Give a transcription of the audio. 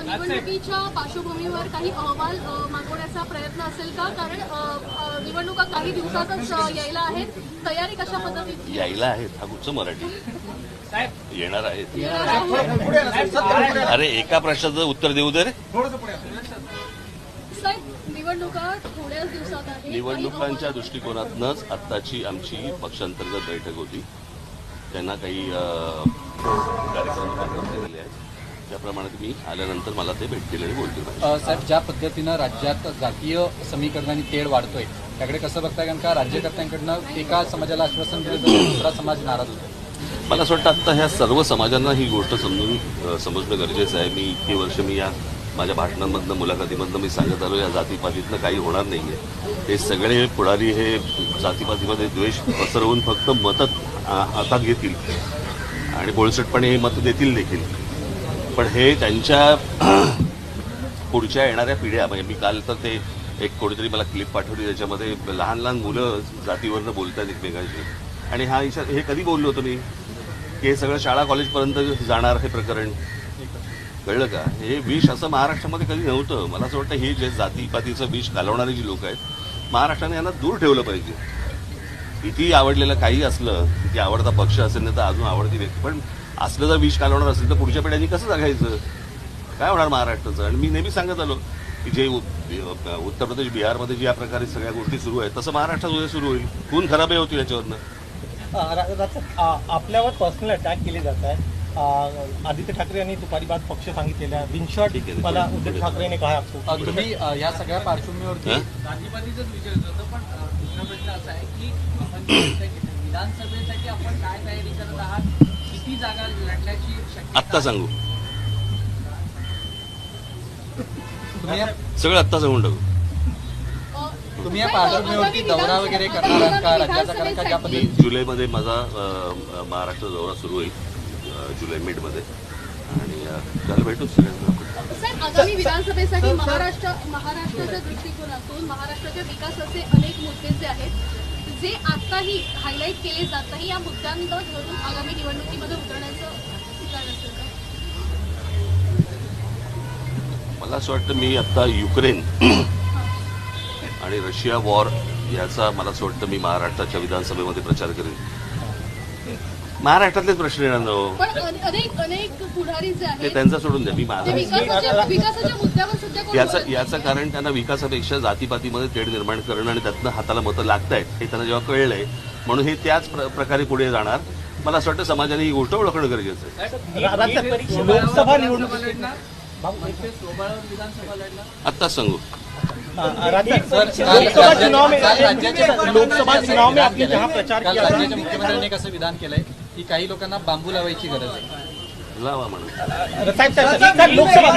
निवडणुकीच्या पार्श्वभूमीवर काही अहवाल मागवण्याचा प्रयत्न असेल का? कारण निवडणुका काही दिवसातच यायला आहेत. तयारी कशा पद्धतीची यायला आहेत? हा कुठचं मराठी येणार आहेत? अरे एका प्रश्नाचं उत्तर देऊ दे रे. निवडणुका थोड्याच दिवसात आहेत. निवडणुकांच्या दृष्टिकोनातूनच आत्ताची आमची पक्षांतर्गत बैठक होती. त्यांना काही कार्यक्रम दिलेले आहेत. त्याप्रमाणे मी आल्यानंतर मला ते भेटतील आणि बोलतील. साहेब, ज्या पद्धतीनं राज्यात जातीय समीकरणाने तेढ वाढतोय त्याकडे कसं बघताय? कारण का राज्यकर्त्यांकडनं एका समाजाला आश्वासन दिलं तर दुसरा समाज नाराज होतो. मला असं वाटतं आत्ता ह्या सर्व समाजांना ही गोष्ट समजणं गरजेचं आहे. मी इतकी वर्ष या माझ्या भाषणांमधनं मुलाखतीमधनं मी सांगत आलो या जातीपातीतनं काही होणार नाही आहे. हे सगळे पुढारी हे जातीपातीमध्ये द्वेष पसरवून फक्त मतं हातात घेतील आणि बोळसटपणे हे मतं देतील देखील. पण हे त्यांच्या पुढच्या येणाऱ्या पिढ्या, म्हणजे मी काल तर ते एक कोणीतरी मला क्लिप पाठवली त्याच्यामध्ये लहान लहान मुलं जातीवरनं बोलतात एकमेकांशी. आणि हा हे कधी बोललो होतो मी की हे सगळं शाळा कॉलेजपर्यंत जाणार हे प्रकरण, कळलं का? हे विष असं महाराष्ट्रामध्ये कधी नव्हतं. मला असं वाटतं हे जे जातीपातीचं विष घालवणारी जी लोक आहेत महाराष्ट्राने यांना दूर ठेवलं पाहिजे. किती आवडलेलं काही असलं, किती आवडता पक्ष असेल नाही तर अजून आवडती व्यक्ती, पण असलं जर विष घालवणार असेल तर पुढच्या पिढ्यांनी कसं जगायचं? काय होणार महाराष्ट्राचं? आणि मी नेहमी सांगत आलो की जे उत्तर प्रदेश बिहारमध्ये ज्या प्रकारे सगळ्या गोष्टी सुरू आहेत तसं महाराष्ट्रात उद्या सुरू होईल. खून खराबही होतील याच्यावरनं. आपल्यावर पर्सनल अटॅक केले जात आहे. आदित्य ठाकरे यांनी दुपारी बाद पक्ष सांगितलेला बिनशॉट मला उद्धव ठाकरेने कहा आपको. तुम्ही या सगळ्या पार्श्वभूमीवरती जातीपातीचाच विचारत होतं, पण दुसरा प्रश्न असा आहे की आपण विधानसभेसाठी आपण काय तयारी करत आहात? किती जागा लढण्याची शक्यता? आत्ता सांगू, तुम्ही सगळं आत्ता सांगून टाकू. तुम्ही या पार्श्वभूमीवरती दौरा वगैरे करणार आहात का राज्याचा? कारण का ज्या मी जुलैमध्ये माझा महाराष्ट्र दौरा सुरू होईल, जुलै मिडमध्ये, आणि त्याला भेटूच सगळ्यांना. साहेब, आगामी विधानसभेसाठी महाराष्ट्राच्या दृष्टिकोनातून महाराष्ट्राच्या विकासाचे अनेक मुद्दे जे आहेत जे आताही हायलाईट केले जात नाही, या मुद्द्यांना धरून आगामी निवडणुकीमध्ये उतरण्याचं ठिकाण असेल का? मला असं वाटतं मी आत्ता युक्रेन आणि रशिया वॉर याचा मला असं वाटतं मी महाराष्ट्राच्या विधानसभेमध्ये प्रचार करेन. महाराष्ट्रातलेच प्रश्न येणार नो, पण अनेक पुढारी जे ते आहेत त्यांचा सोडून द्या. मी माझा विकासाच्या मुद्द्यावर सध्या कोण बोलत नाही. याचं कारण त्यांना विकासापेक्षा जातीपातीमध्ये तेढ निर्माण करणं आणि त्यातनं हाताला मतं लागतायत हे त्यांना जेव्हा कळलंय, म्हणून हे त्याच प्रकारे पुढे जाणार. मला असं वाटतं समाजाने ही गोष्ट ओळखणं गरजेचं आहे. लोकसभा निवडणूक आत्ताच सांगू. लोकसभा चुनाव में आपने जहां प्रचार किया, राज्याच्या मुख्यमंत्र्यांनी कसं विधान केलंय की काही लोकांना बांबू लावायची गरज आहे. लावा म्हणून. साहेब लोकसभा